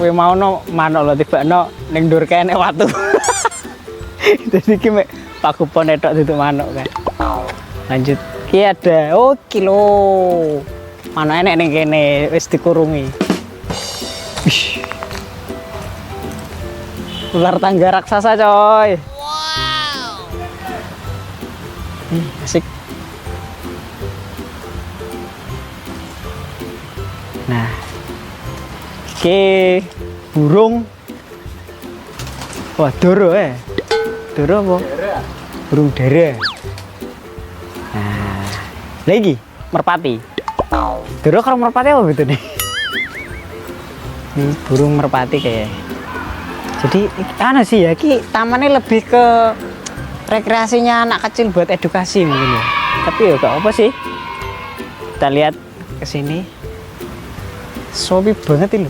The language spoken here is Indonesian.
kowe mau no manuk lho tibakno ning ndur kene watu. Jadi iki mek pagupon tok duduk manuk kan. Lanjut. Iki ada kilo. Manuk enek ning kene wis dikurungi. Wih. Ular tangga raksasa coy. Wow. Asik. Nah, iki burung. Wah, doro Doro apa? Burung dara. Nah, lagi merpati. Doro kalau merpati apa gitu nih? Ini burung merpati kayak. Jadi, ana sih ya, ki tamannya lebih ke rekreasinya anak kecil buat edukasi mungkin ya. Tapi ya gak apa sih. Kita lihat ke sini. Sopi banget ini.